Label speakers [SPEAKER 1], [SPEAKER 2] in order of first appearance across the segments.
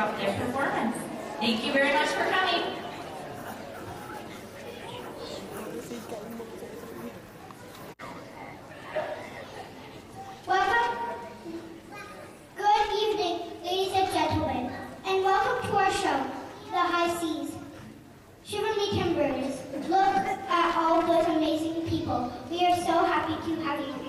[SPEAKER 1] off their performance. Thank you very much for coming.
[SPEAKER 2] Welcome. Good evening, ladies and gentlemen, and welcome to our show, The High Seas. Shiverly Timbers, look at all those amazing people. We are so happy to have you here.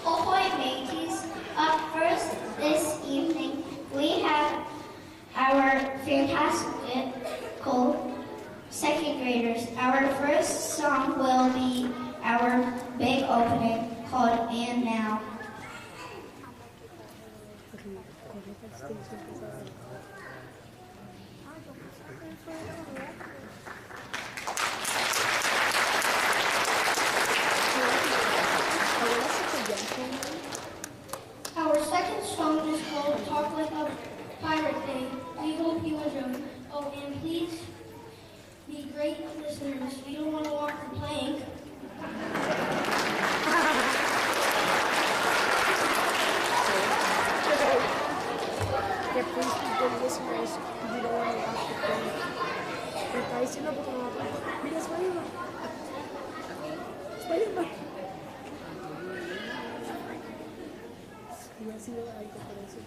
[SPEAKER 2] Ahoy, mateys. Up first this evening, we have our fantastical second graders. Our first song will be our big opening called And Now. Our second song is called Talk Like a Pirate Day. We hope you enjoy. Oh, and please be great listeners. We don't want to walk the plank.
[SPEAKER 3] Yeah, please be good listeners. You don't want to walk the plank. Guys, you know what? Because Spider-Man. Y ha sido algo por eso.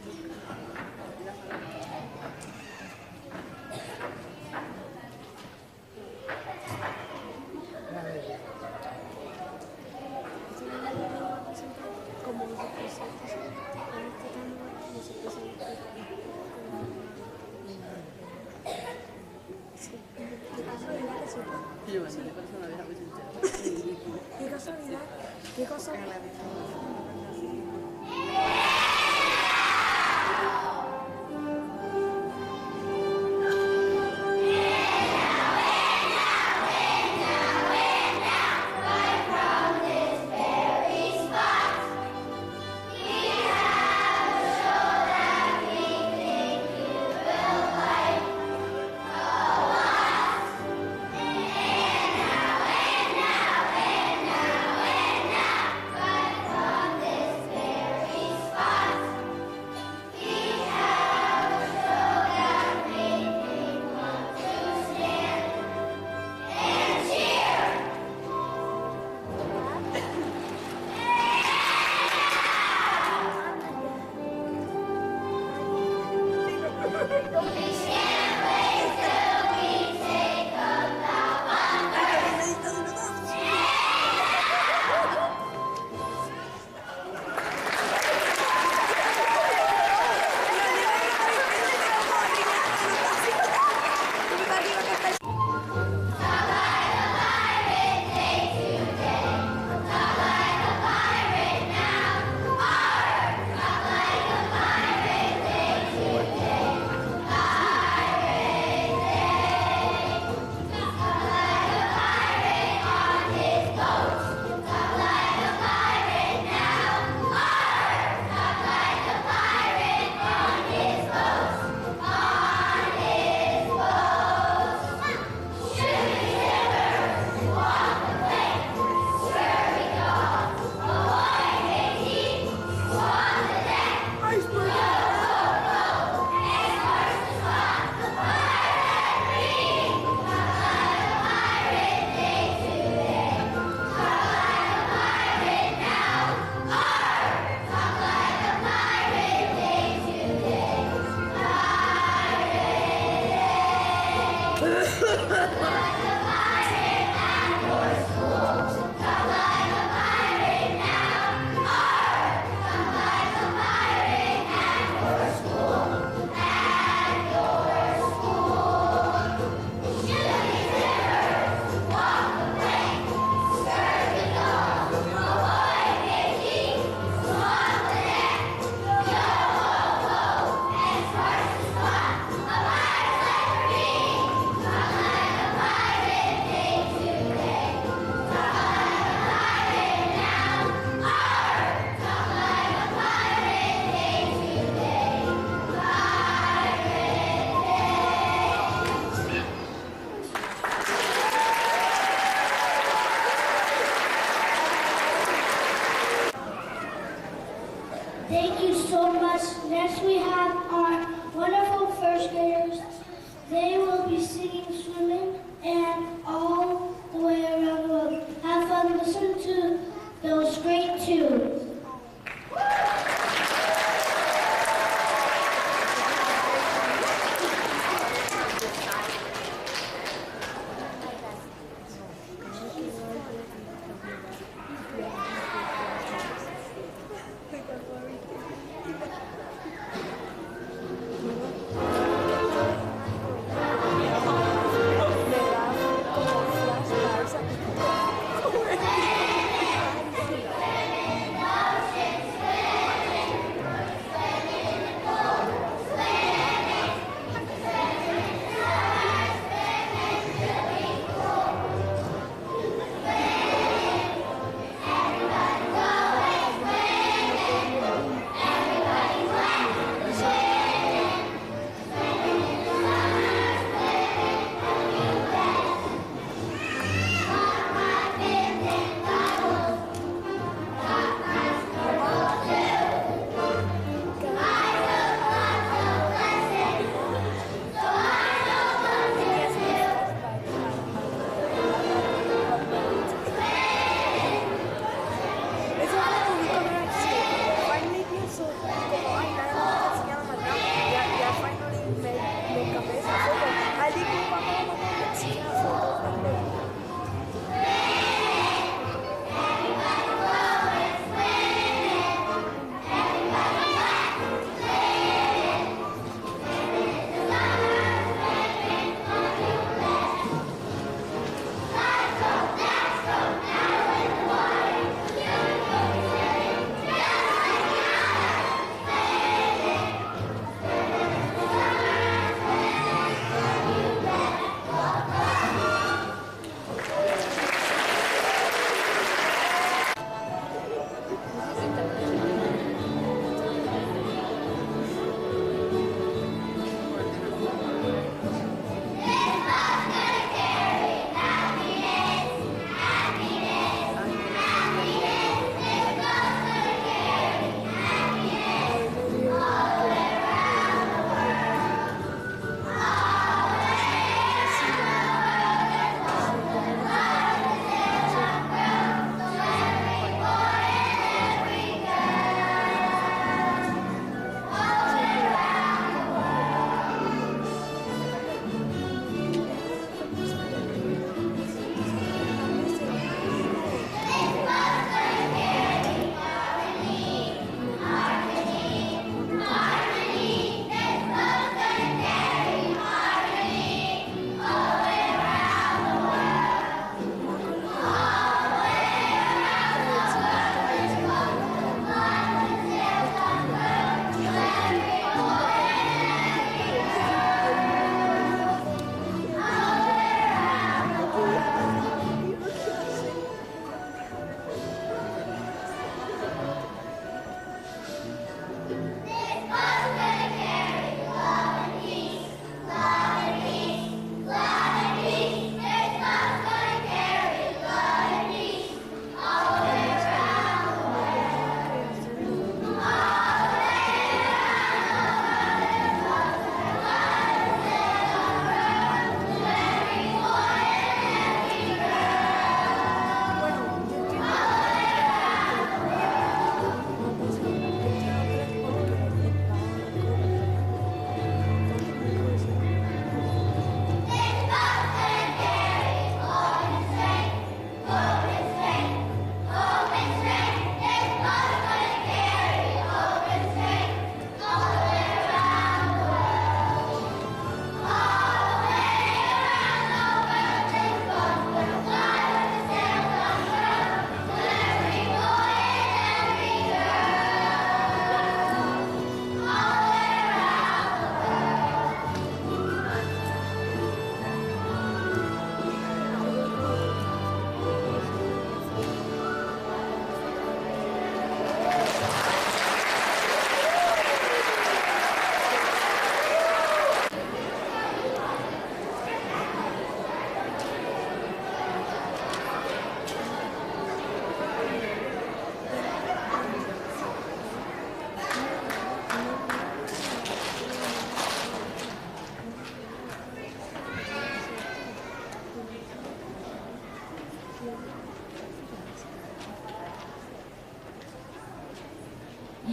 [SPEAKER 3] Como ¿Qué casualidad? ¿Qué casualidad?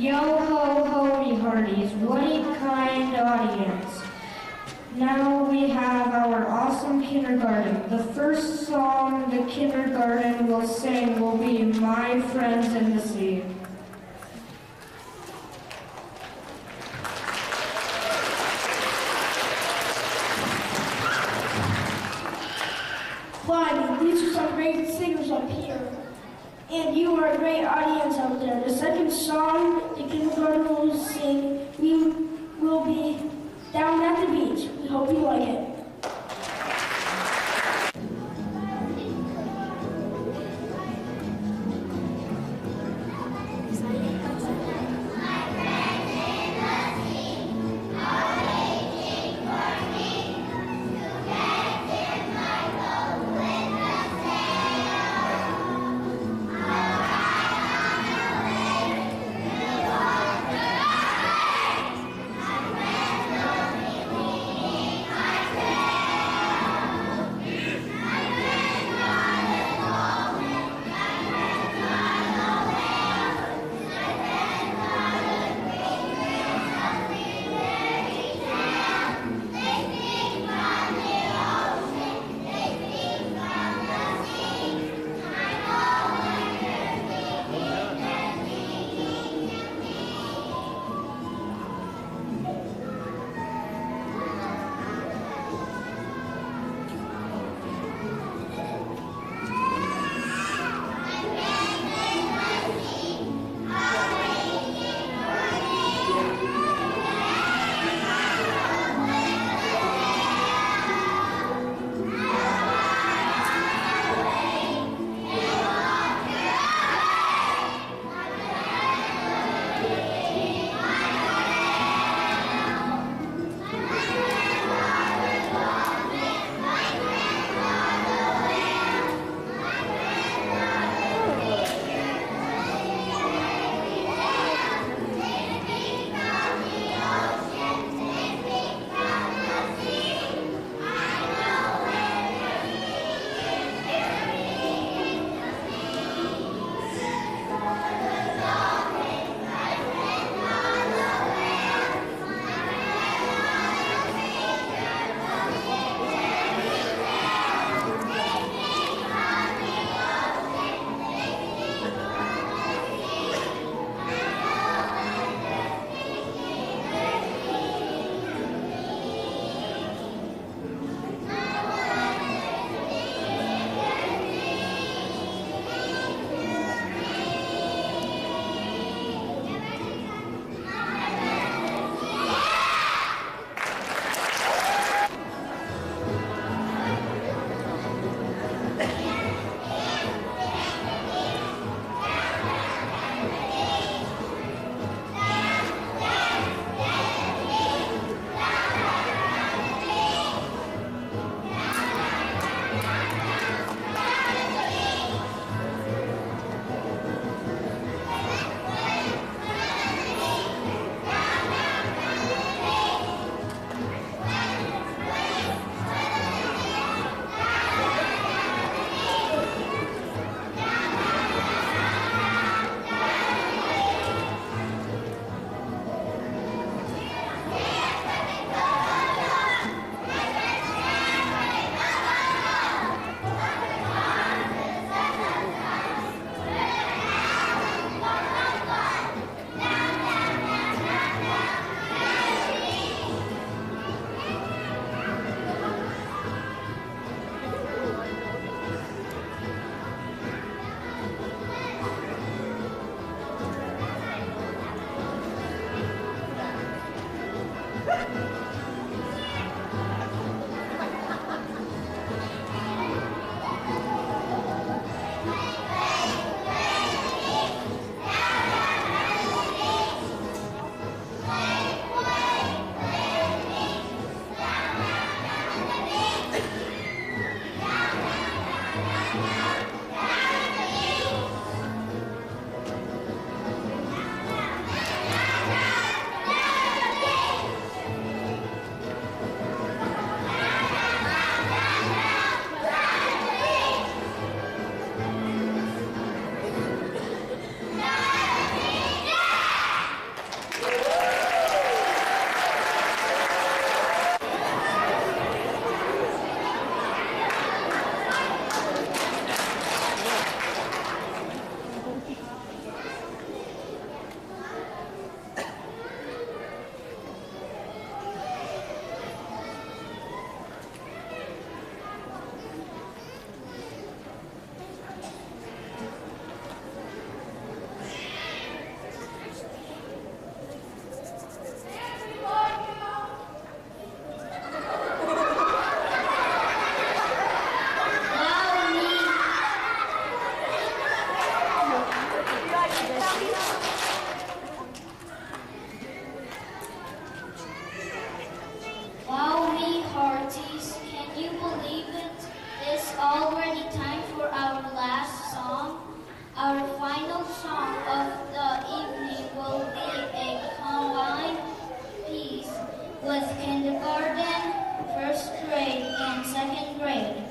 [SPEAKER 4] Yo ho hoity hearties, what a kind audience. Now we have our awesome kindergarten. The first song the kindergarten will sing will be My Friends in the Sea.
[SPEAKER 5] Fine, these are some great singers up here. And you are a great audience out there. The second song the kindergarten will sing, we will be down at the beach. We hope you like it.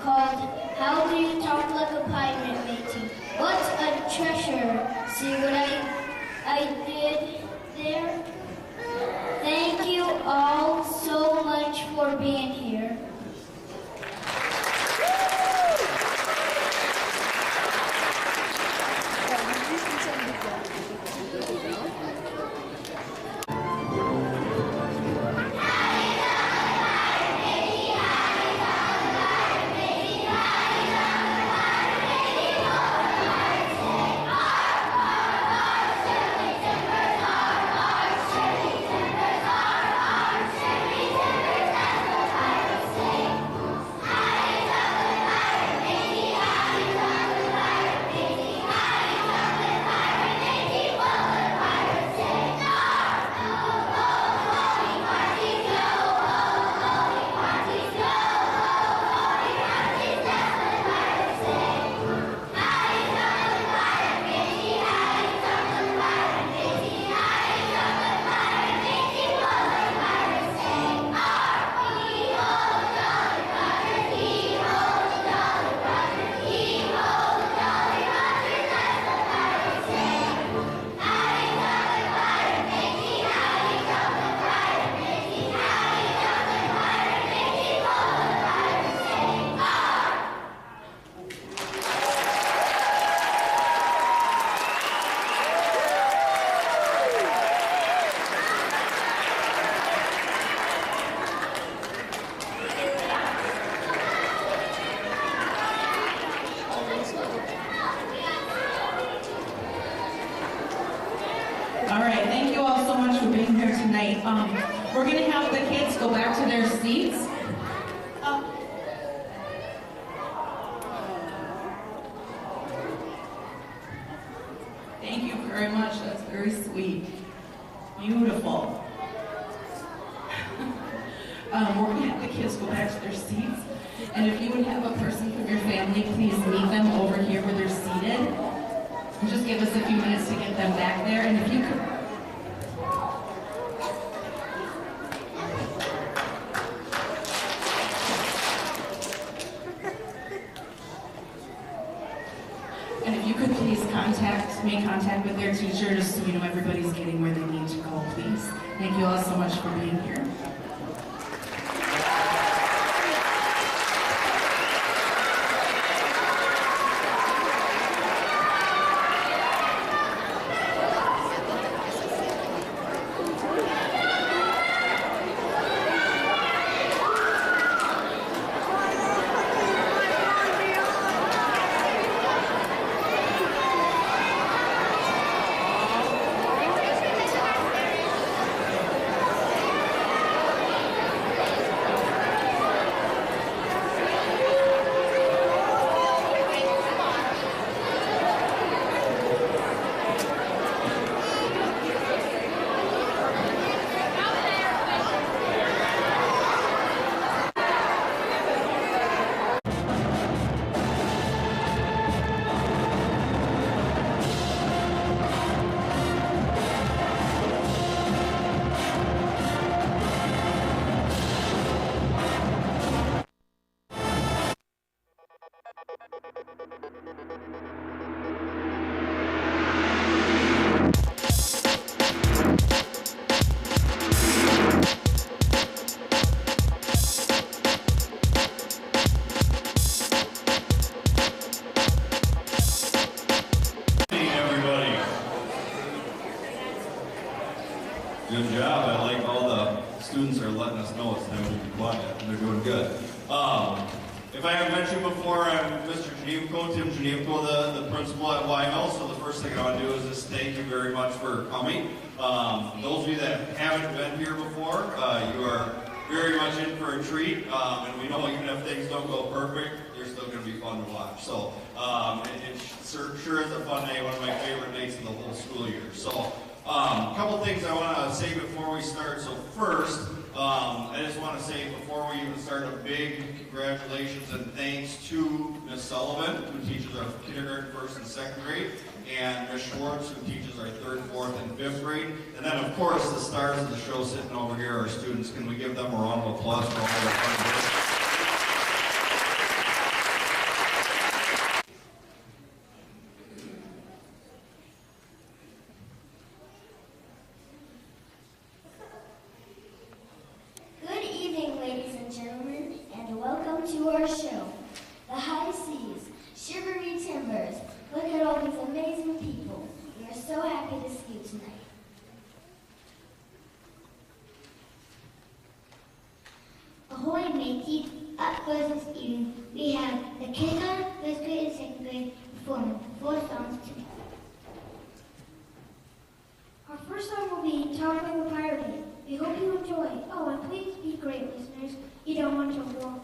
[SPEAKER 2] called How Do You Talk Like a Pirate, Matey? What a treasure! See what I did there? Thank you all so much for being here.
[SPEAKER 1] All right, thank you all so much for being here tonight. We're going to have the kids go back to their seats. Thank you very much. That's very sweet. Beautiful. We're going to have the kids go back to their seats. And if you would have a person from your family, please meet them over here where they're seated. And just give us a few minutes to get them back there. And if you could... And if you could please make contact with their teacher just so you know everybody's getting where they need to go, please. Thank you all so much for being here.
[SPEAKER 6] Good job. I like all the students are letting us know it's time to be quiet. They're doing good. If I haven't met you before, I'm Mr. Genevco, Tim Genevco, the principal at YML. So the first thing I want to do is just thank you very much for coming. Those of you that haven't been here before, you are very much in for a treat. And we know even if things don't go perfect, they're still going to be fun to watch. So it sure is a fun day, one of my favorite days of the whole school year. So a couple things I want to say before we start. So first, I just want to say before we even start, a big congratulations and thanks to Ms. Sullivan, who teaches our kindergarten, first and second grade, and Ms. Schwartz, who teaches our third, fourth, and fifth grade. And then, of course, the stars of the show sitting over here, our students. Can we give them a round of applause for all their fun work?
[SPEAKER 2] main seats up first this evening. We have the kindergarten, first grade, and second grade performing 4 songs together.
[SPEAKER 5] Our first song will be Talk Like a Pirate. We hope you enjoy. Oh, and please be great listeners. You don't want to walk.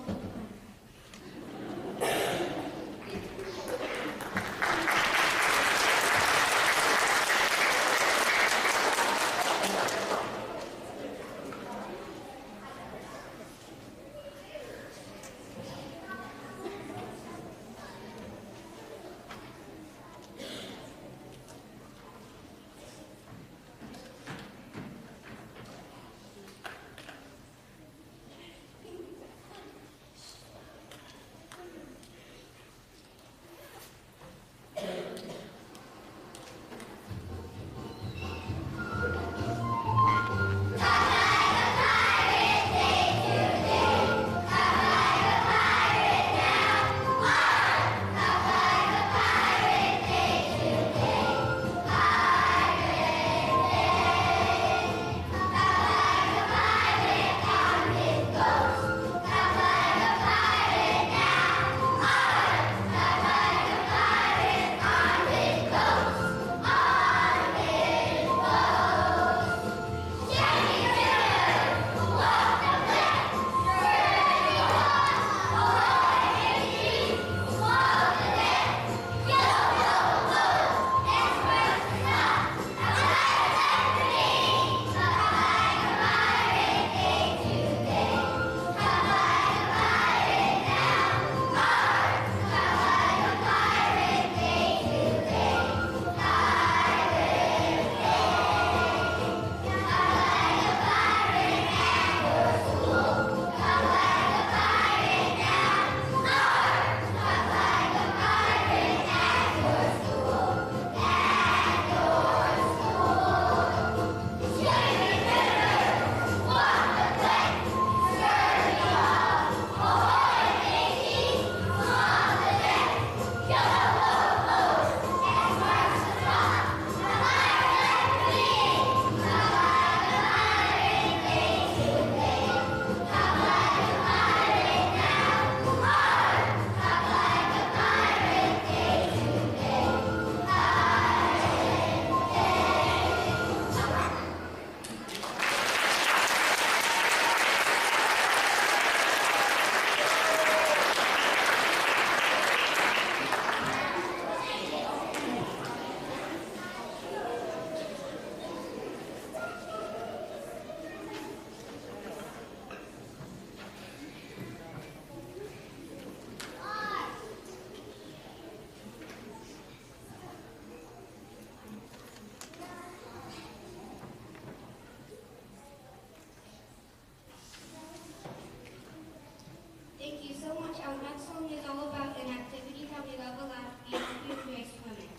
[SPEAKER 2] Thank you so much. Our next song is all about an activity that we love a lot, and we enjoy swimming.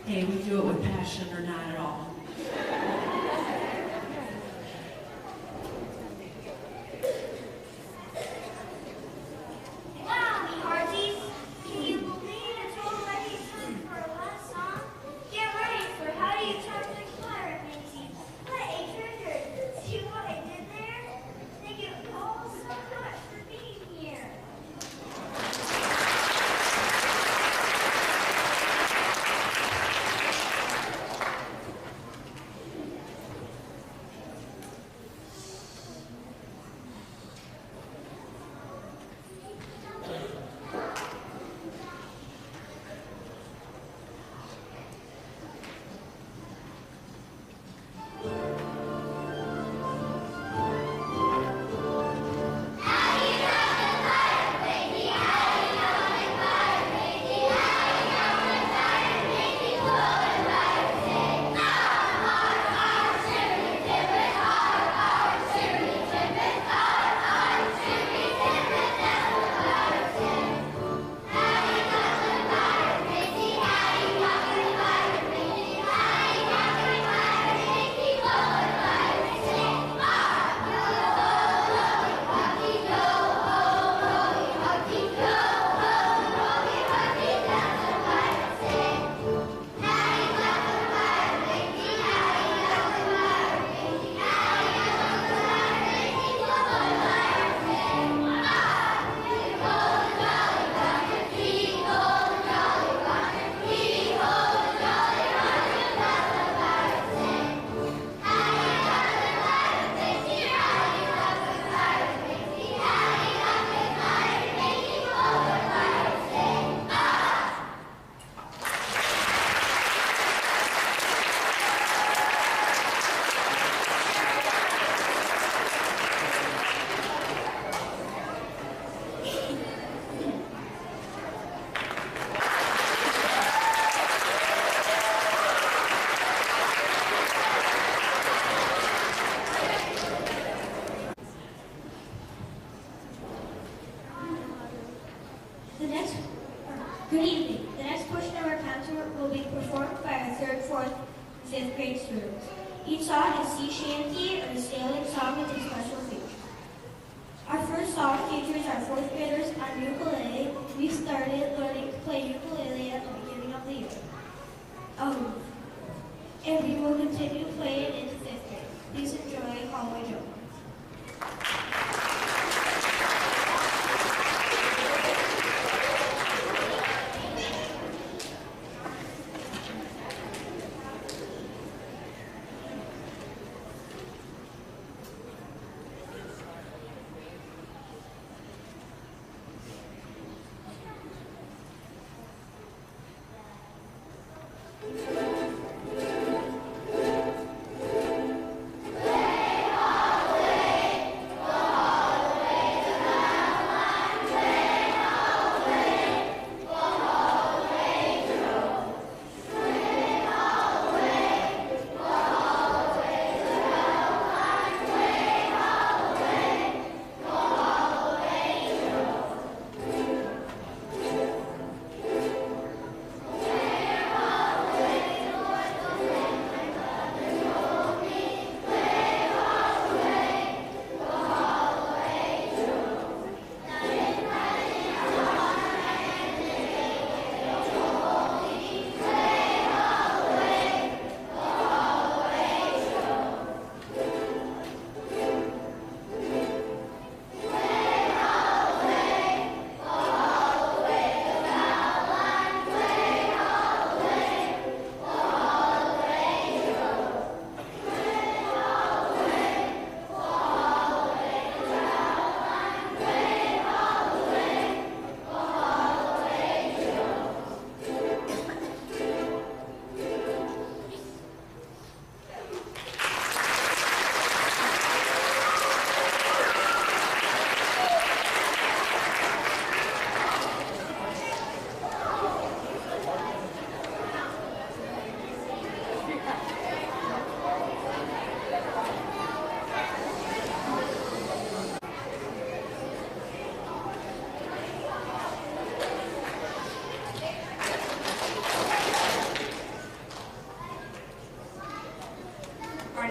[SPEAKER 1] Hey, we do it with passion or not at all.
[SPEAKER 2] Wow, me hearties! Can you believe it's already time for our last song? Get ready for How Do You Talk to a Pirate, Nancy. What a treasure! See what I did there? Thank you all so much for being here. Good evening. The next portion of our concert will be performed by our 3rd, 4th, and 5th grade students. Each song is sea shanty or a sailing song with a special feature. Our first song features our 4th graders on ukulele. We started learning to play ukulele at the beginning of the year. And we will continue playing into 5th grade. Please enjoy Hallway Joe.
[SPEAKER 7] Play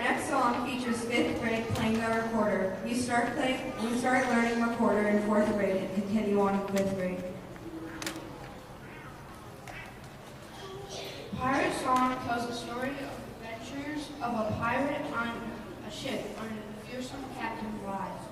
[SPEAKER 7] next song features 5th grade playing the recorder. We start learning recorder in 4th grade and continue on in 5th grade.
[SPEAKER 8] Pirate Song tells the story of adventures of a pirate on a ship under the fearsome captain's lies.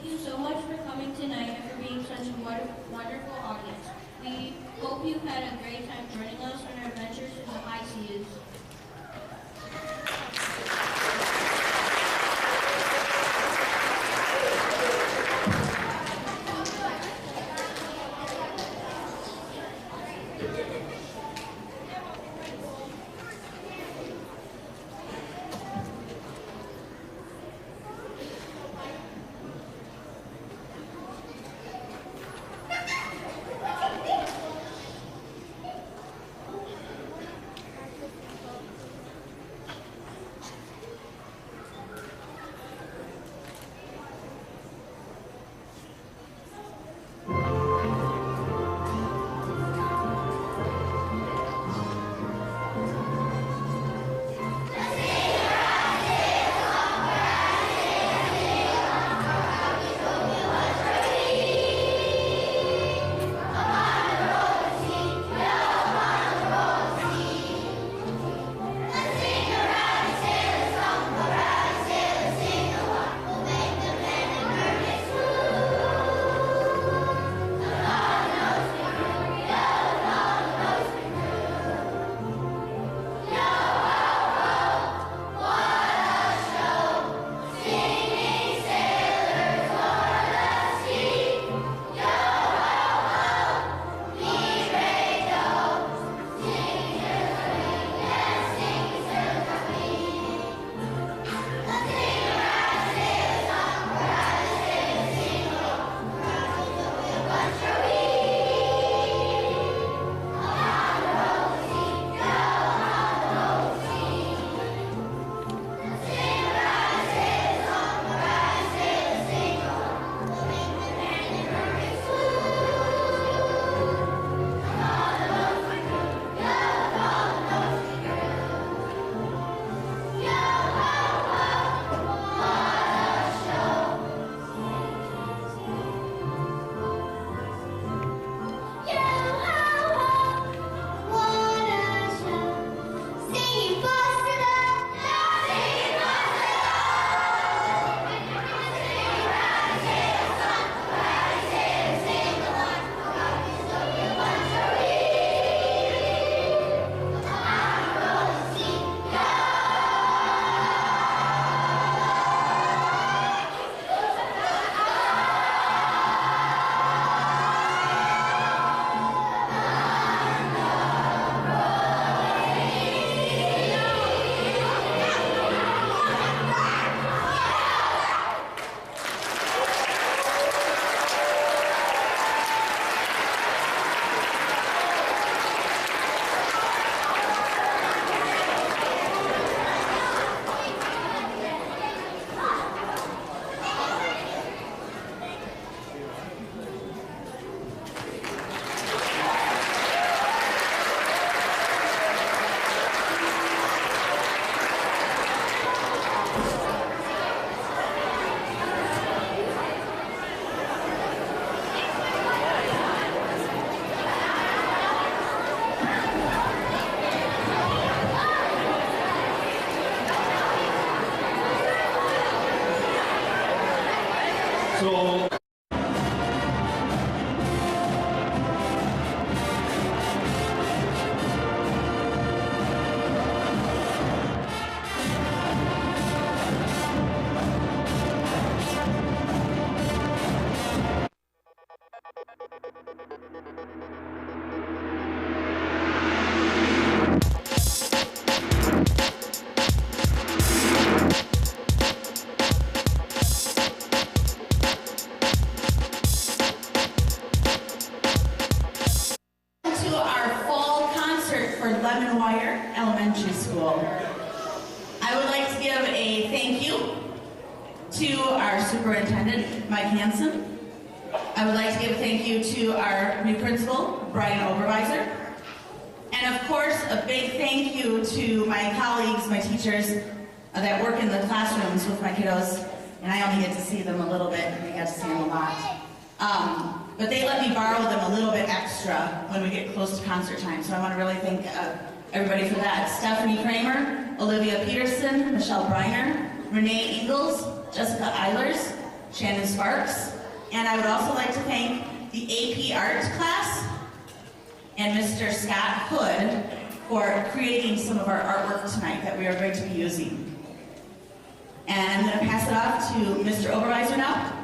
[SPEAKER 9] Thank you so much for coming tonight and for being such a wonderful audience. We hope you had a great time joining us on our adventures in the high seas.
[SPEAKER 6] So
[SPEAKER 1] To our fall concert for Lemon Wire Elementary School. I would like to give a thank you to our superintendent, Mike Hansen. I would like to give a thank you to our new principal, Brian Oberweiser. And of course, a big thank you to my colleagues, my teachers that work in the classrooms with my kiddos. And I only get to see them a little bit, and I get to see them a lot. But they let me borrow them a little bit extra when we get close to concert time. So I want to really thank everybody for that. Stephanie Kramer, Olivia Peterson, Michelle Briner, Renee Eagles, Jessica Eilers,
[SPEAKER 10] Shannon Sparks. And I would also like to thank the AP Art class and Mr. Scott Hood for creating some of our artwork tonight that we are going to be using. And I'm going to pass it off to Mr. Oberweiser now.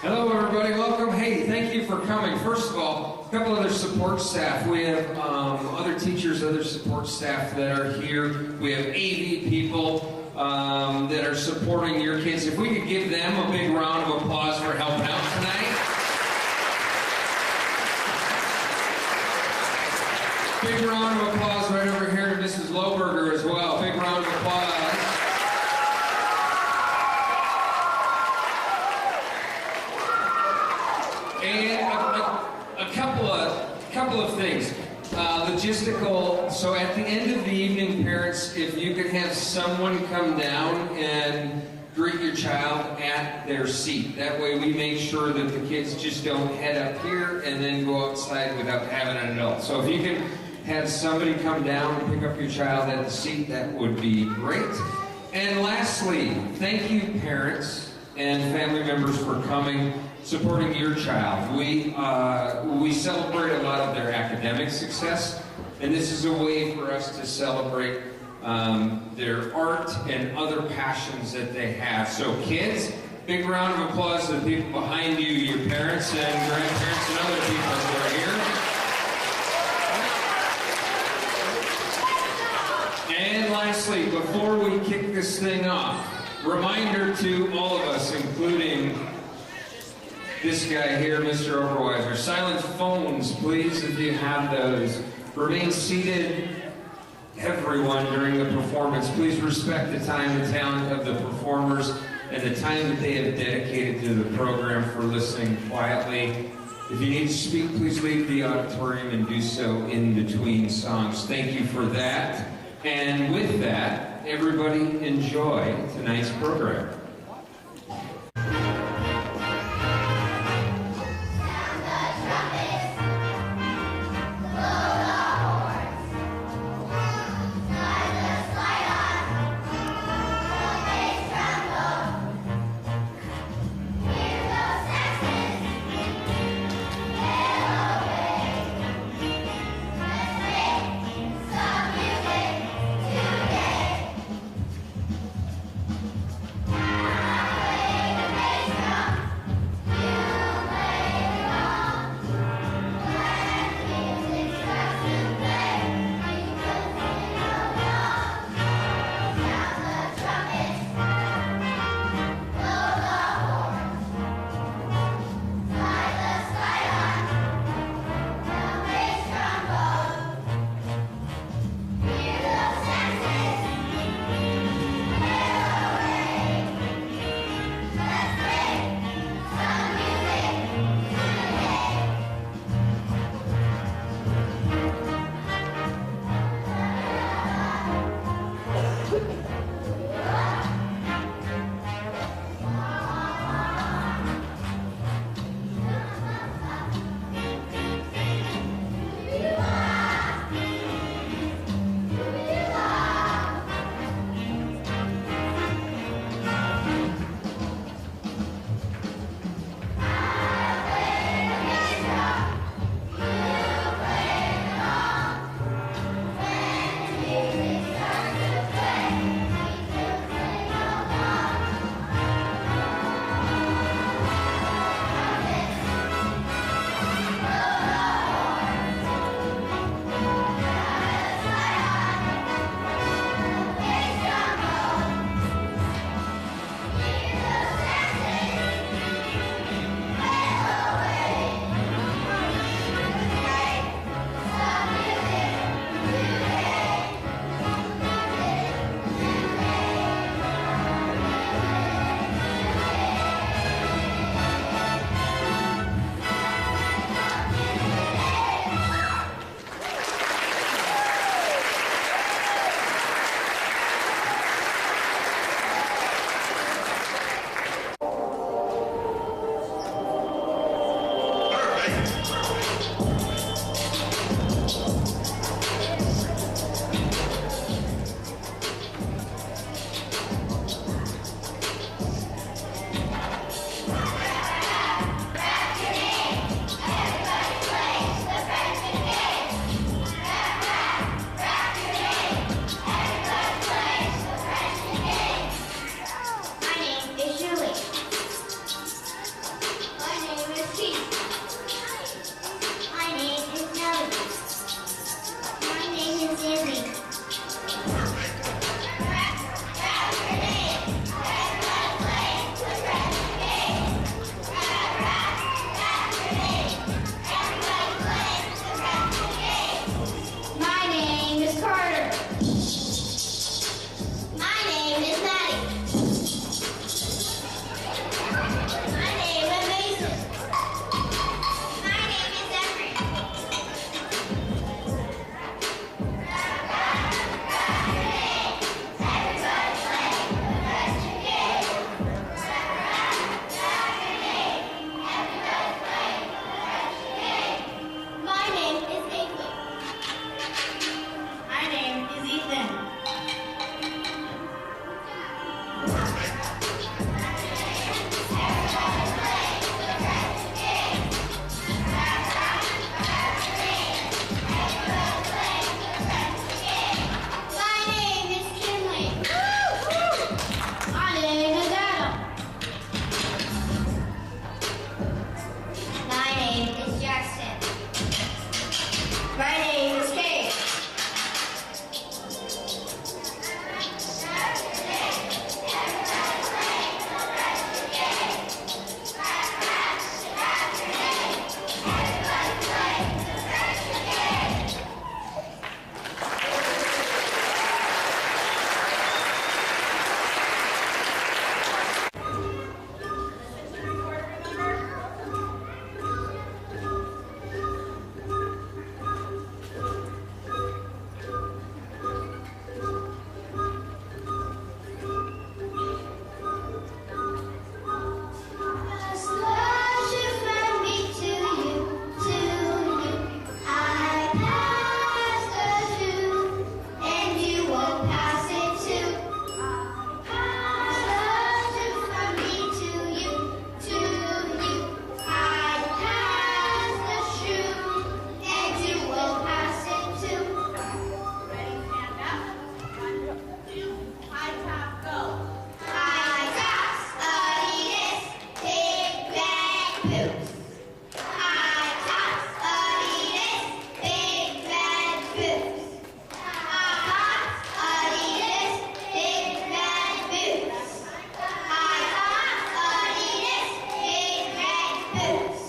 [SPEAKER 11] Hello everybody, welcome. Hey, thank you for coming. First of all, a couple other support staff. We have other teachers, other support staff that are here. We have AV people that are supporting your kids. If we could give them a big round of applause for helping out tonight. Big round of applause right over here to Mrs. Lohberger as well. Big round of applause. And a couple of things. Logistical, so at the end of the evening, parents, if you could have someone come down and greet your child at their seat. That way we make sure that the kids just don't head up here and then go outside without having an adult. So if you can have somebody come down and pick up your child at the seat, that would be great. And lastly, thank you parents and family members for coming, supporting your child. We celebrate a lot of their academic success, and this is a way for us to celebrate their art and other passions that they have. So kids, big round of applause to the people behind you, your parents and grandparents and other people who are here. And lastly, before we kick this thing off, reminder to all of us, including this guy here, Mr. Oberweiser. Silent phones, please, if you have those. Remain seated, everyone, during the performance. Please respect the time and talent of the performers and the time that they have dedicated to the program for listening quietly. If you need to speak, please leave the auditorium and do so in between songs. Thank you for that. And with that, everybody enjoy tonight's program.
[SPEAKER 2] Today. boots. High tops, Adidas, big red boots. High tops, Adidas, big red boots. High tops, Adidas, big red boots.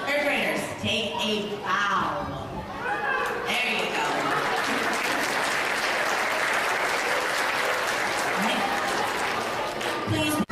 [SPEAKER 10] Third graders, take a bow. There you go. Please.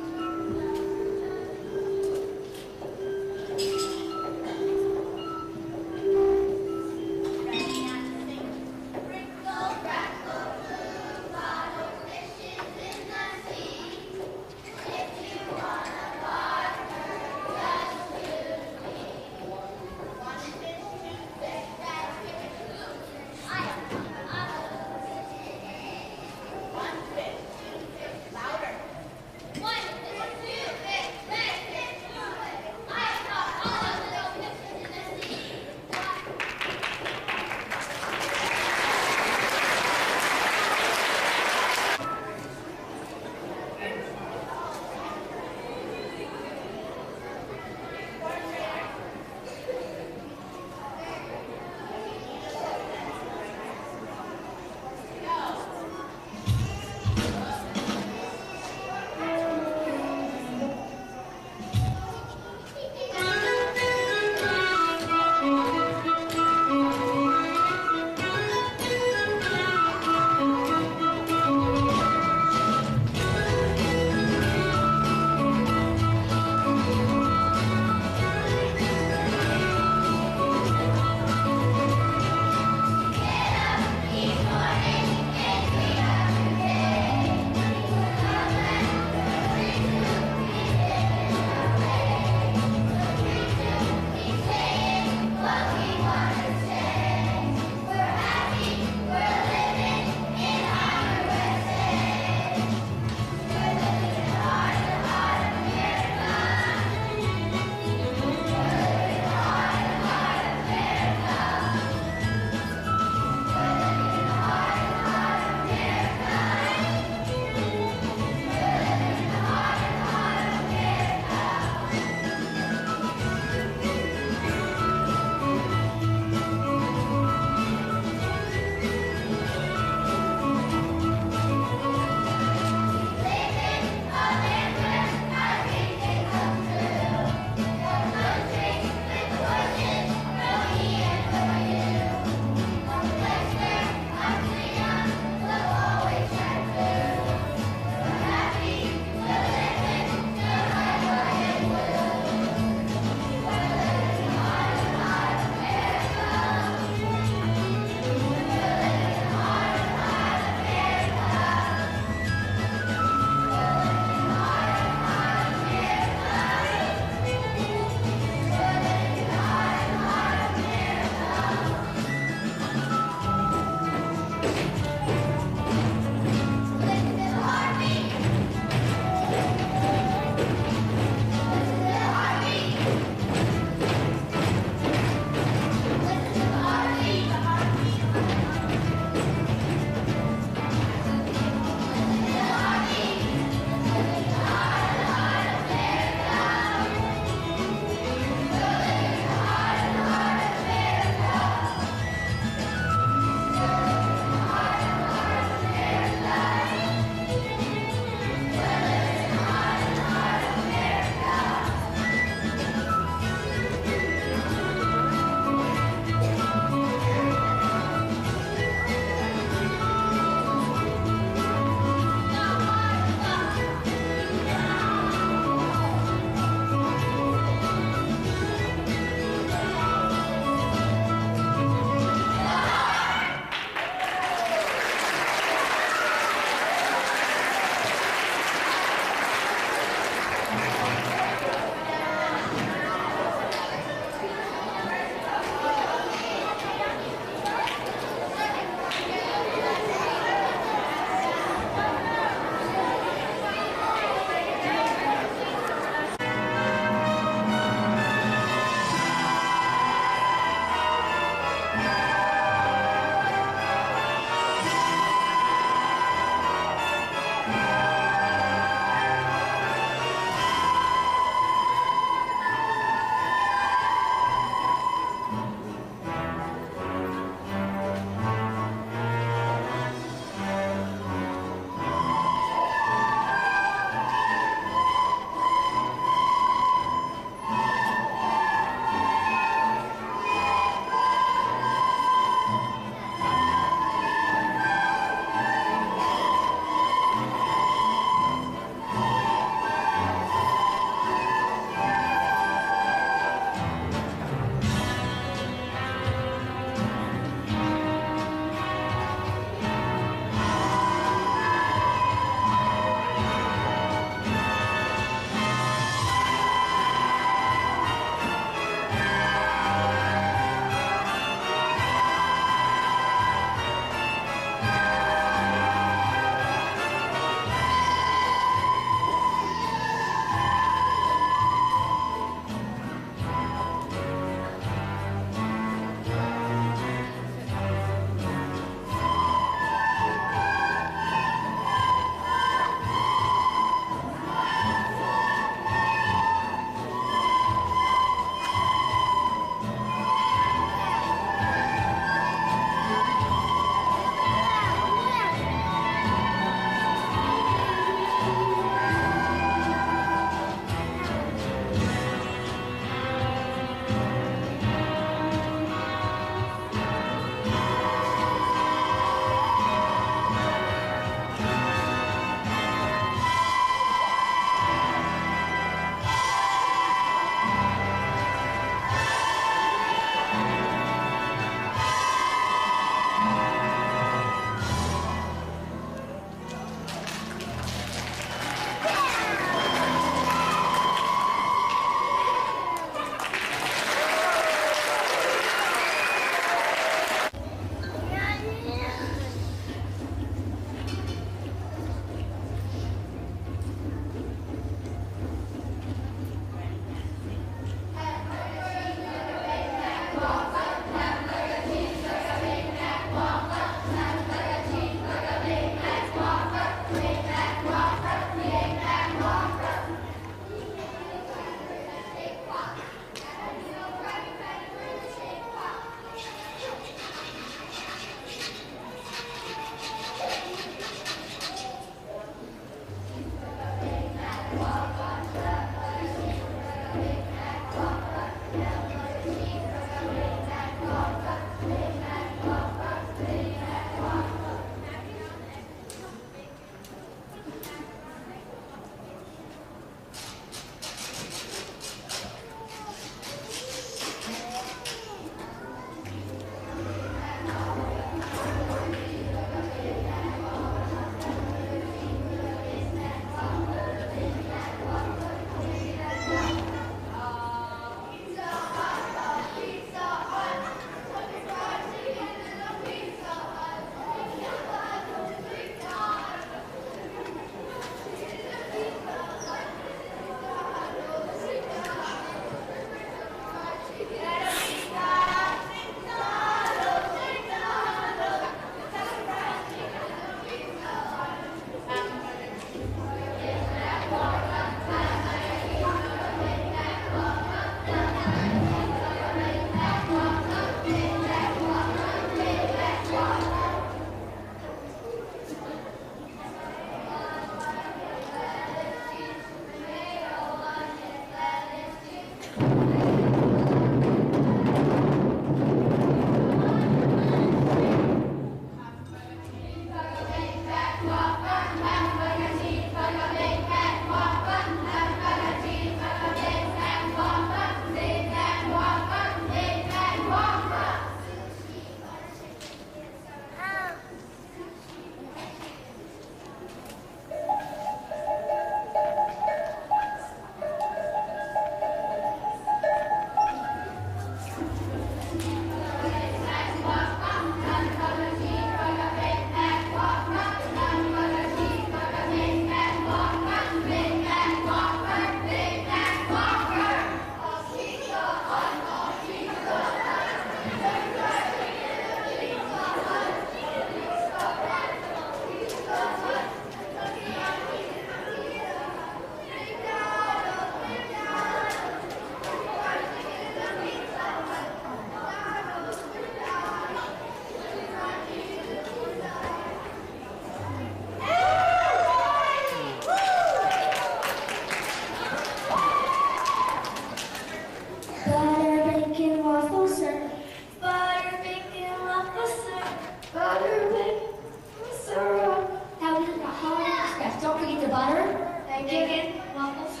[SPEAKER 2] butter,
[SPEAKER 8] Bacon, waffles.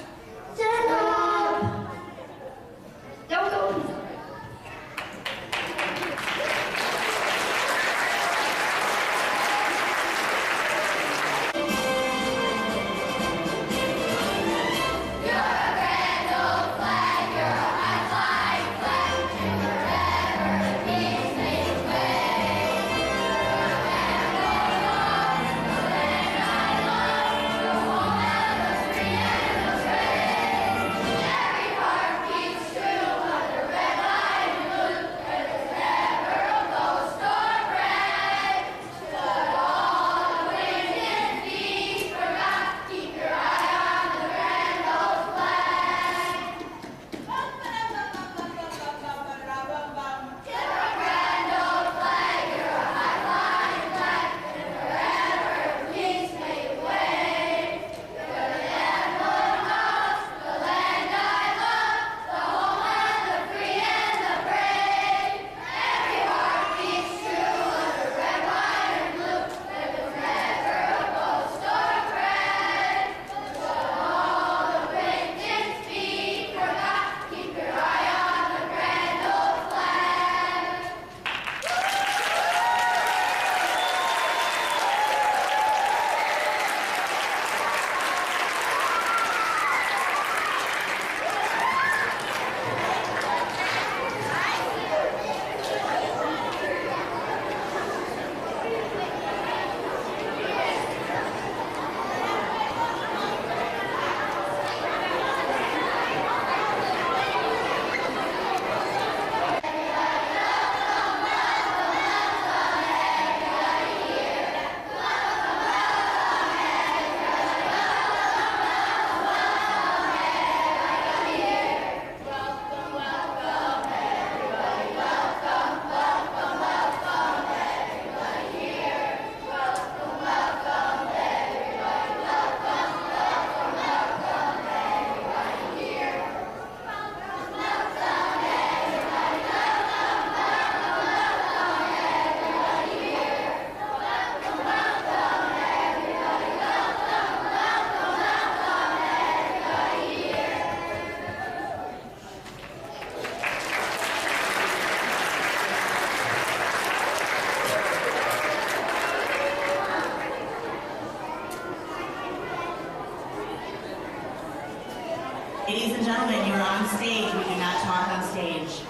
[SPEAKER 2] stand up.
[SPEAKER 8] Don't go.
[SPEAKER 10] Ladies and gentlemen, you are on stage. We do not talk on stage.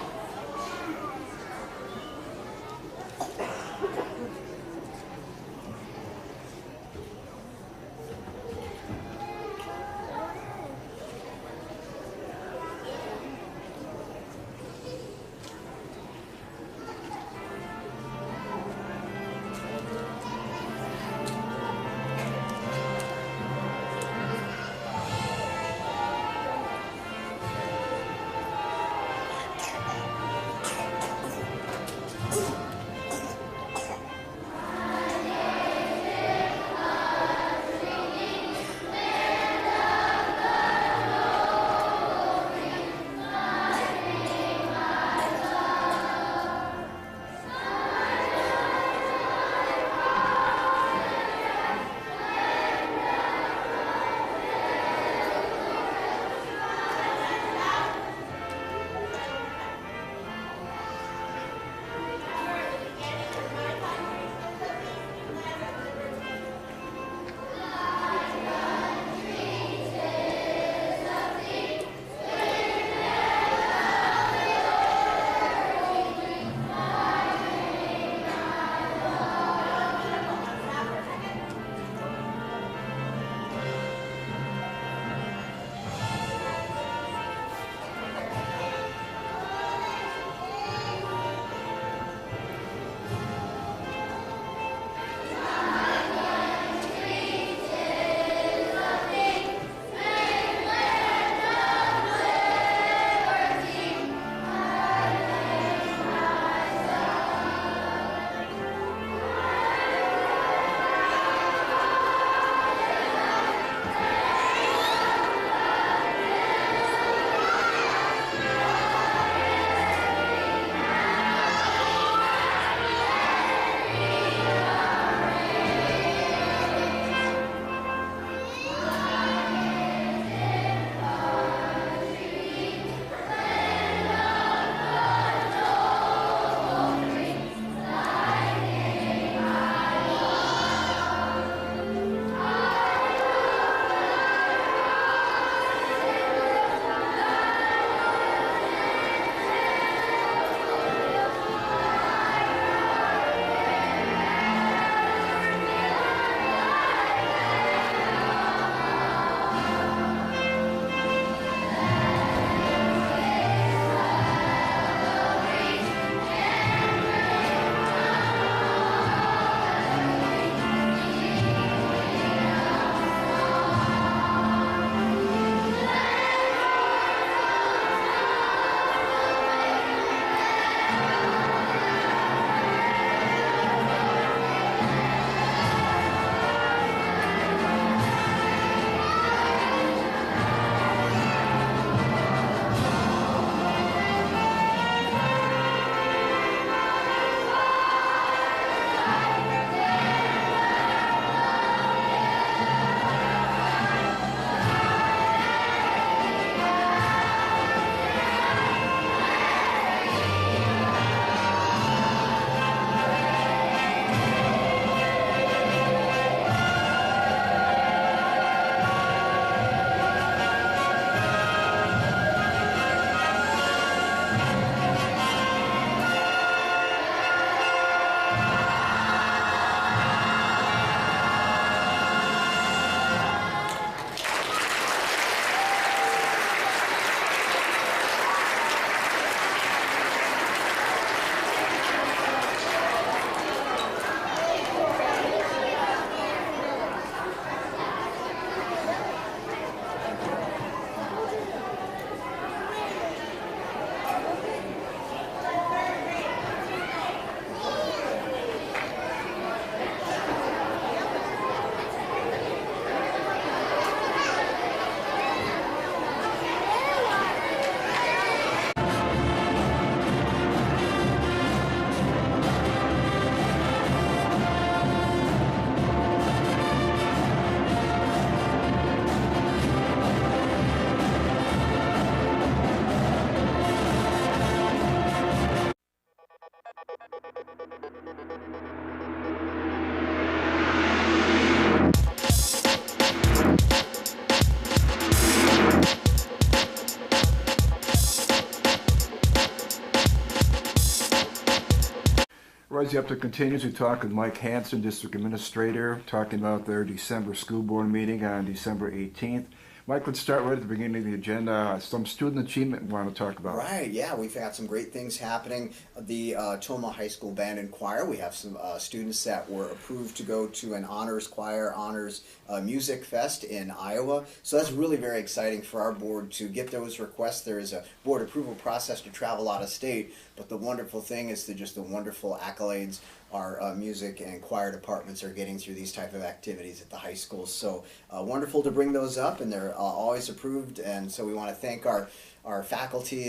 [SPEAKER 12] Boys, you have to continue to talk with Mike Hanson, District Administrator, talking about their December school board meeting on December 18th. Mike, let's start right at the beginning of the agenda. Some student achievement we want to talk about.
[SPEAKER 13] Right, yeah, we've had some great things happening. The Tomah High School Band and Choir, we have some students that were approved to go to an honors choir, honors music fest in Iowa. So that's really very exciting for our board to get those requests. There is a board approval process to travel out of state, but the wonderful thing is just the wonderful accolades our music and choir departments are getting through these type of activities at the high schools. So wonderful to bring those up, and they're always approved, and so we want to thank our faculty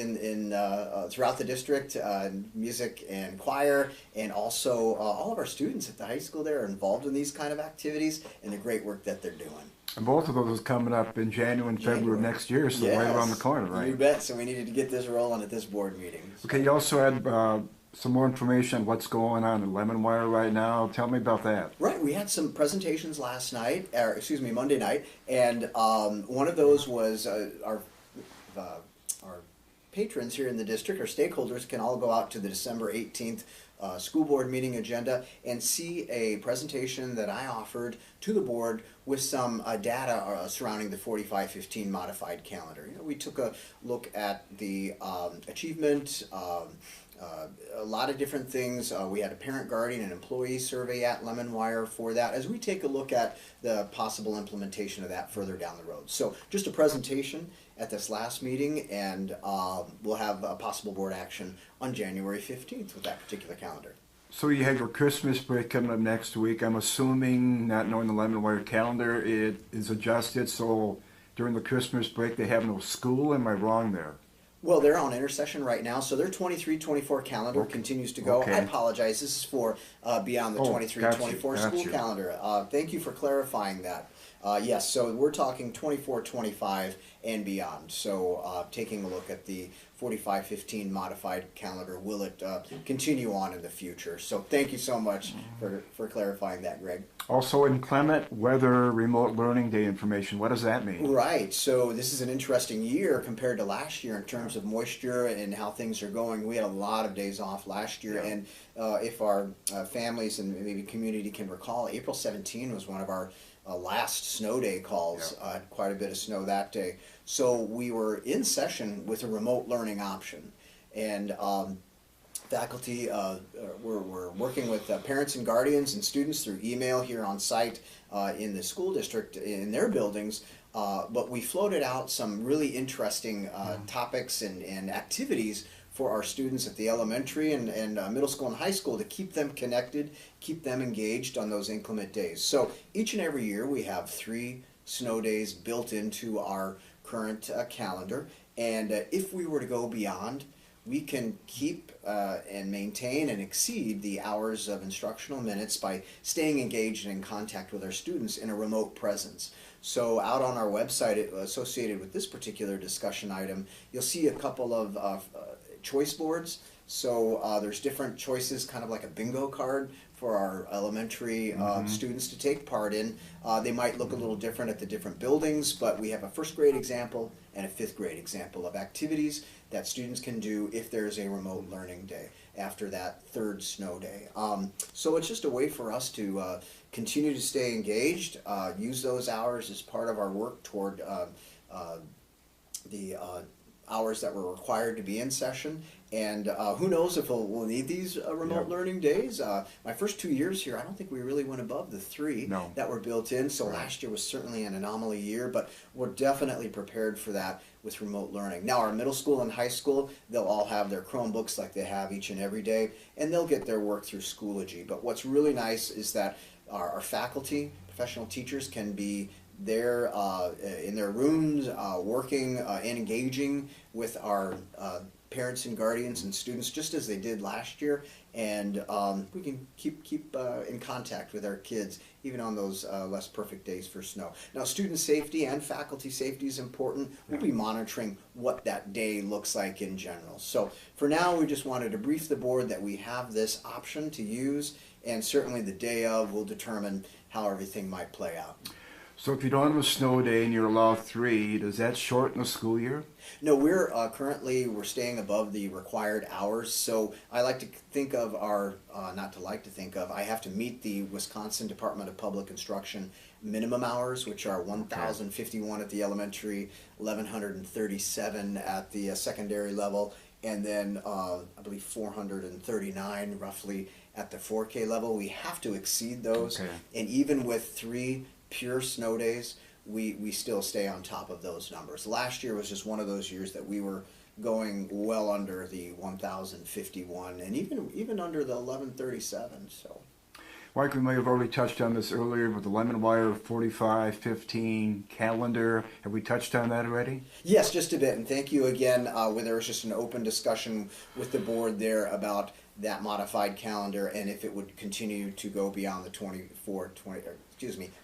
[SPEAKER 13] throughout the district, music and choir, and also all of our students at the high school there are involved in these kind of activities and the great work that they're doing.
[SPEAKER 12] And both of those are coming up in January and February next year, so
[SPEAKER 13] yes,
[SPEAKER 12] right around the corner, right?
[SPEAKER 13] You bet, so we needed to get this rolling at this board meeting.
[SPEAKER 12] Okay, you also had some more information on what's going on in Lemon Wire right now. Tell me about that.
[SPEAKER 13] Right, we had some presentations last night, Monday night, and one of those was our patrons here in the district, our stakeholders, can all go out to the December 18th school board meeting agenda and see a presentation that I offered to the board with some data surrounding the 45-15 modified calendar. You know, we took a look at the achievement, a lot of different things. We had a parent, guardian, and employee survey at Lemon Wire for that as we take a look at the possible implementation of that further down the road. So just a presentation at this last meeting, and we'll have a possible board action on January 15th with that particular calendar.
[SPEAKER 12] So you have your Christmas break coming up next week. I'm assuming, not knowing the Lemon Wire calendar, it is adjusted, so during the Christmas break they have no school. Am I wrong there?
[SPEAKER 13] Well, they're on intersession right now, so their 23-24 calendar continues to go.
[SPEAKER 12] Okay.
[SPEAKER 13] I apologize, this is for beyond the 23-24 school
[SPEAKER 12] you.
[SPEAKER 13] calendar. Thank you for clarifying that. Yes, so we're talking 24-25 and beyond. So taking a look at the 45-15 modified calendar, will it continue on in the future? So thank you so much for clarifying that, Greg.
[SPEAKER 12] Also inclement weather remote learning day information. What does that mean?
[SPEAKER 13] Right, so this is an interesting year compared to last year in terms of moisture and how things are going. We had a lot of days off last year, and if our families and maybe community can recall, April 17 was one of our last snow day calls. Quite a bit of snow that day. So we were in session with a remote learning option, and faculty we're working with parents and guardians and students through email here on site in the school district in their buildings, but we floated out some really interesting topics and activities for our students at the elementary and middle school and high school to keep them connected, keep them engaged on those inclement days. So each and every year we have 3 snow days built into our current calendar, and if we were to go beyond, we can keep and maintain and exceed the hours of instructional minutes by staying engaged and in contact with our students in a remote presence. So out on our website associated with this particular discussion item, you'll see a couple of choice boards. So there's different choices, kind of like a bingo card for our elementary students to take part in. They might look a little different at the different buildings, but we have a 1st grade example and a 5th grade example of activities that students can do if there's a remote learning day after that 3rd snow day. So it's just a way for us to continue to stay engaged, use those hours as part of our work toward the hours that were required to be in session, and who knows if we'll need these remote learning days. My first 2 years here, I don't think we really went above the 3 that were built in, so last year was certainly an anomaly year, but we're definitely prepared for that with remote learning. Now our middle school and high school, they'll all have their Chromebooks like they have each and every day, and they'll get their work through Schoology. But what's really nice is that our faculty, professional teachers, can be there in their rooms working and engaging with our parents and guardians and students just as they did last year, and we can keep in contact with our kids even on those less perfect days for snow. Now student safety and faculty safety is important. We'll be monitoring what that day looks like in general. So for now we just wanted to brief the board that we have this option to use, and certainly the day of will determine how everything might play out.
[SPEAKER 12] So if you don't have a snow day and you're allowed 3, does that shorten the school year?
[SPEAKER 13] No, we're currently we're staying above the required hours. So I like to think of our not to like to think of. I have to meet the Wisconsin Department of Public Instruction minimum hours, which are 1,051 at the elementary, 1,137 at the secondary level, and then I believe 439 roughly at the 4K level. We have to exceed those, and even with 3 pure snow days, we still stay on top of those numbers. Last year was just one of those years that we were going well under the 1,051 and even under the 1,137. So,
[SPEAKER 12] Mike, we may have already touched on this earlier, but the Lemon Wire 45-15 calendar, have we touched on that already?
[SPEAKER 13] Yes, just a bit, and thank you again. When there was just an open discussion with the board there about that modified calendar and if it would continue to go beyond the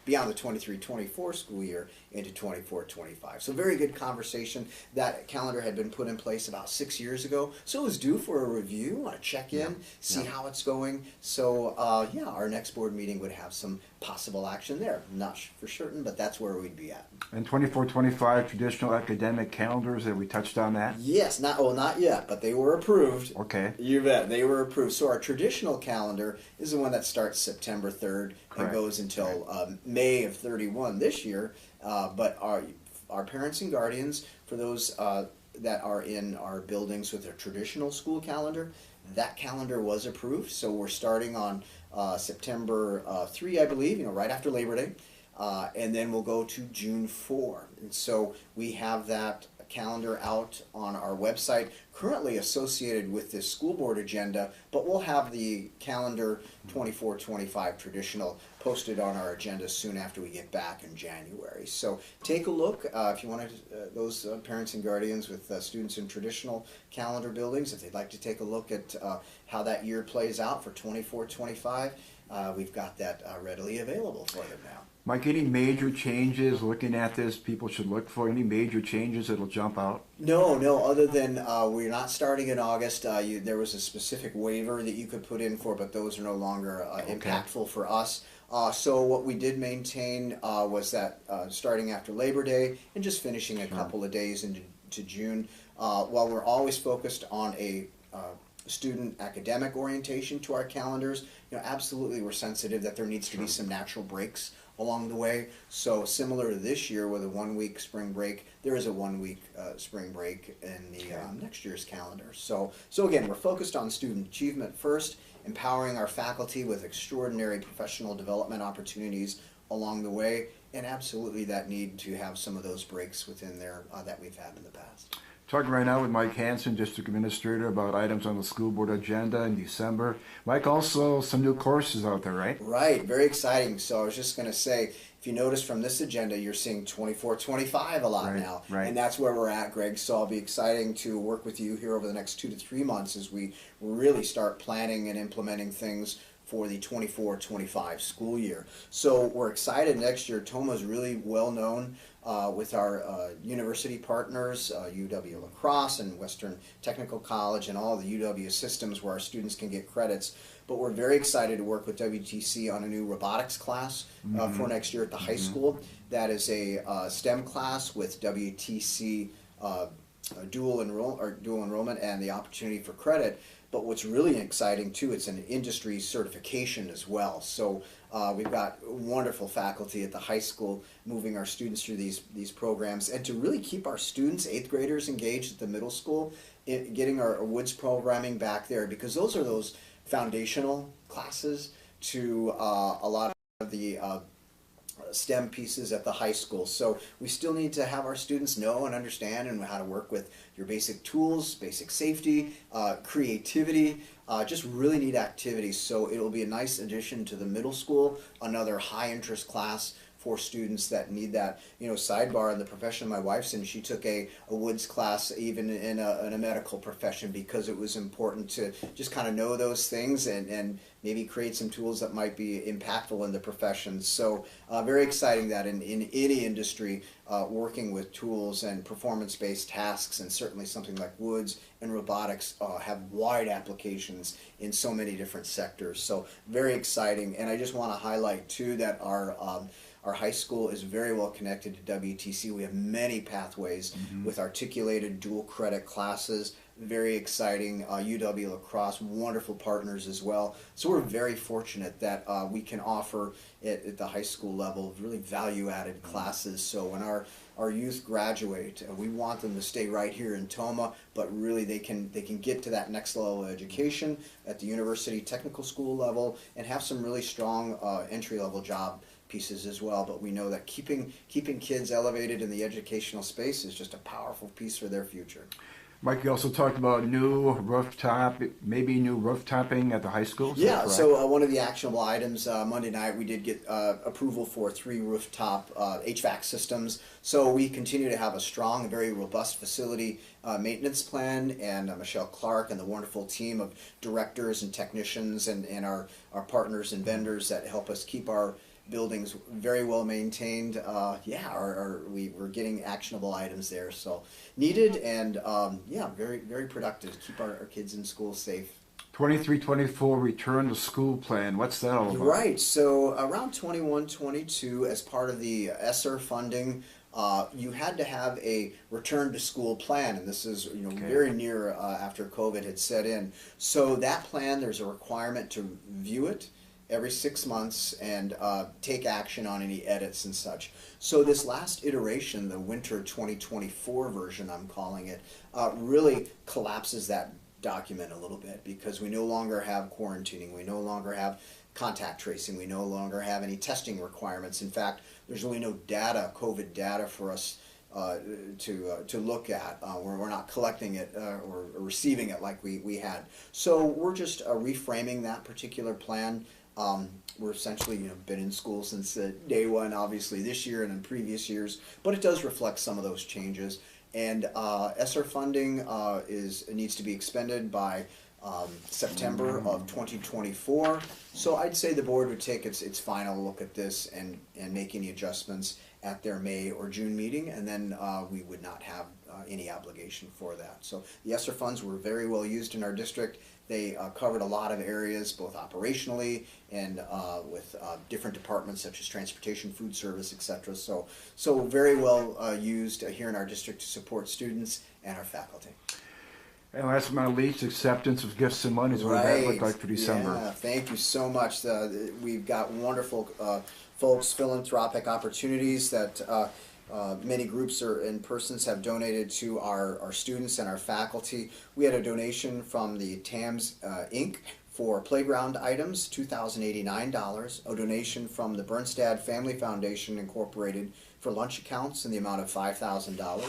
[SPEAKER 13] beyond the 23-24 school year into 24-25. So very good conversation. That calendar had been put in place about 6 years ago, so it was due for a review, want to check in, see how it's going. So yeah, our next board meeting would have some possible action there. Not for certain, but that's where we'd be at.
[SPEAKER 12] And 24-25 traditional academic calendars, have we touched on that?
[SPEAKER 13] Yes, not yet, but they were approved.
[SPEAKER 12] Okay.
[SPEAKER 13] You bet, they were approved. So our traditional calendar is the one that starts September 3rd and goes until May of 31 this year. But our parents and guardians, for those that are in our buildings with a traditional school calendar, that calendar was approved. So we're starting on September 3, I believe, right after Labor Day. And then we'll go to June 4. And so we have that calendar out on our website, currently associated with this school board agenda, but we'll have the calendar 24-25 traditional posted on our agenda soon after we get back in January. So take a look if you want to, those parents and guardians with students in traditional calendar buildings, if they'd like to take a look at how that year plays out for 24-25, we've got that readily available for them now.
[SPEAKER 12] Mike, any major changes looking at this people should look for? Any major changes that'll jump out?
[SPEAKER 13] No, other than we're not starting in August. There was a specific waiver that you could put in for, but those are no longer impactful for us. So what we did maintain was that starting after Labor Day and just finishing a couple of days into June, while we're always focused on a student academic orientation to our calendars, absolutely we're sensitive that there needs to be some natural breaks along the way. So similar to this year with a 1-week spring break, there is a 1-week spring break in the next year's calendar. So again, we're focused on student achievement first, empowering our faculty with extraordinary professional development opportunities along the way, and absolutely that need to have some of those breaks within there that we've had in the past.
[SPEAKER 12] Talking right now with Mike Hansen, District Administrator, about items on the school board agenda in December. Mike, also some new courses out there, right?
[SPEAKER 13] Right, very exciting. So I was just going to say, if you notice from this agenda, you're seeing 24-25 a lot now.
[SPEAKER 12] Right.
[SPEAKER 13] And that's where we're at, Greg. So I'll be exciting to work with you here over the next 2 to 3 months as we really start planning and implementing things for the 24-25 school year. So we're excited. Next year, tomah is really well known with our university partners, UW La Crosse and Western Technical College and all the UW systems where our students can get credits. But we're very excited to work with WTC on a new robotics class for next year at the high school. That is a STEM class with WTC dual enrollment and the opportunity for credit. But what's really exciting too, it's an industry certification as well. So we've got wonderful faculty at the high school moving our students through these programs, and to really keep our students, 8th graders, engaged at the middle school, getting our Woods programming back there, because those are those foundational classes to a lot of the STEM pieces at the high school. So we still need to have our students know and understand and how to work with your basic tools, basic safety, creativity, just really neat activities. So it'll be a nice addition to the middle school, another high interest class for students that need that. Sidebar in the profession my wife's in, she took a Woods class even in a medical profession because it was important to just kind of know those things and maybe create some tools that might be impactful in the profession. So very exciting that in any industry, working with tools and performance-based tasks, and certainly something like Woods and robotics have wide applications in so many different sectors. So very exciting. And I just want to highlight too that Our high school is very well connected to WTC. We have many pathways with articulated dual credit classes. Very exciting. UW La Crosse, wonderful partners as well. So we're very fortunate that we can offer at the high school level really value-added classes. So when our youth graduate, we want them to stay right here in Tomah, but really they can get to that next level of education at the university technical school level and have some really strong entry-level job pieces as well. But we know that keeping kids elevated in the educational space is just a powerful piece for their future.
[SPEAKER 12] Mike, you also talked about new roof-topping at the high school.
[SPEAKER 13] Yeah, so one of the actionable items Monday night, we did get approval for 3 rooftop HVAC systems. So we continue to have a strong, very robust facility maintenance plan, and Michelle Clark and the wonderful team of directors and technicians and our partners and vendors that help us keep our buildings very well maintained. We're getting actionable items there, so needed, and very, very productive. Keep our kids in school safe.
[SPEAKER 12] 23-24 return to school plan. What's that all about?
[SPEAKER 13] Right. So around 21-22, as part of the ESSER funding, you had to have a return to school plan, and this is very near after COVID had set in. So that plan, there's a requirement to view it every 6 months and take action on any edits and such. So this last iteration, the winter 2024 version, I'm calling it, really collapses that document a little bit, because we no longer have quarantining, we no longer have contact tracing, we no longer have any testing requirements. In fact, there's really no data, COVID data, for us to look at. We're not collecting it or receiving it like we had. So we're just reframing that particular plan. We're essentially been in school since day one, obviously this year and in previous years, but it does reflect some of those changes. And ESSER funding needs to be expended by September of 2024. So I'd say the board would take its final look at this and make any adjustments at their May or June meeting, and then we would not have any obligation for that. So the ESSER funds were very well used in our district. They covered a lot of areas, both operationally and with different departments such as transportation, food service, etc. So very well used here in our district to support students and our faculty.
[SPEAKER 12] And last but not least, acceptance of gifts and money is what that looked like for December.
[SPEAKER 13] Yeah, thank you so much. We've got wonderful folks, philanthropic opportunities that many groups and persons have donated to our students and our faculty. We had a donation from the TAMS Inc. for playground items, $2,089. A donation from the Bernstad Family Foundation Incorporated for lunch accounts in the amount of $5,000.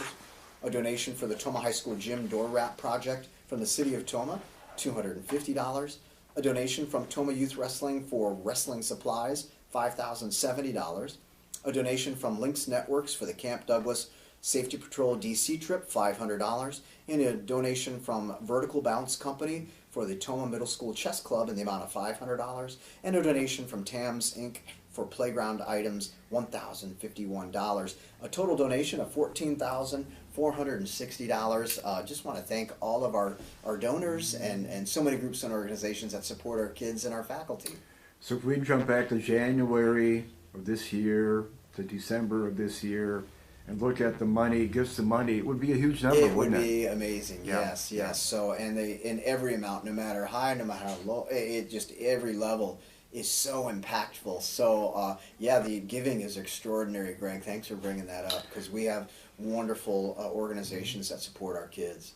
[SPEAKER 13] A donation for the Tomah High School Gym Door Wrap Project from the City of Tomah, $250. A donation from Tomah Youth Wrestling for wrestling supplies, $5,070. A donation from Lynx Networks for the Camp Douglas Safety Patrol DC trip, $500. And a donation from Vertical Bounce Company for the Tomah Middle School Chess Club in the amount of $500. And a donation from TAMS Inc. for playground items, $1,051. A total donation of $14,460. Just want to thank all of our donors and so many groups and organizations that support our kids and our faculty.
[SPEAKER 12] So if we jump back to January of this year to December of this year and look at the money, gifts and money, it would be a huge number, wouldn't it?
[SPEAKER 13] It would be amazing, yes. So, and in every amount, no matter high, no matter low, just every level is so impactful. So, the giving is extraordinary, Greg. Thanks for bringing that up, because we have wonderful organizations that support our kids.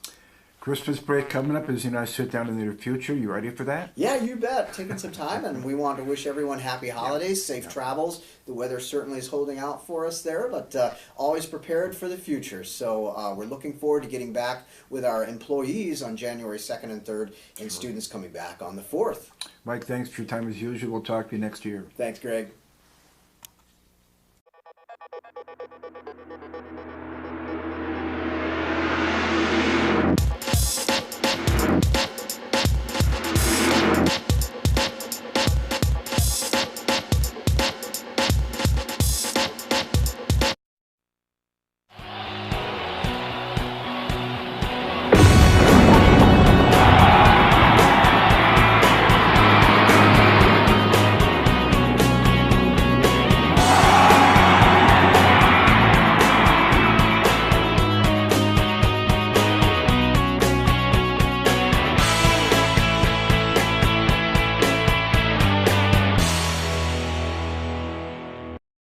[SPEAKER 12] Christmas break coming up as you and I sit down in the near future. You ready for that?
[SPEAKER 13] Yeah, you bet. Taking some time, and we want to wish everyone happy holidays, safe travels. The weather certainly is holding out for us there, but always prepared for the future. So we're looking forward to getting back with our employees on January 2nd and 3rd, and students coming back on the 4th.
[SPEAKER 12] Mike, thanks for your time as usual. We'll talk to you next year.
[SPEAKER 13] Thanks, Greg.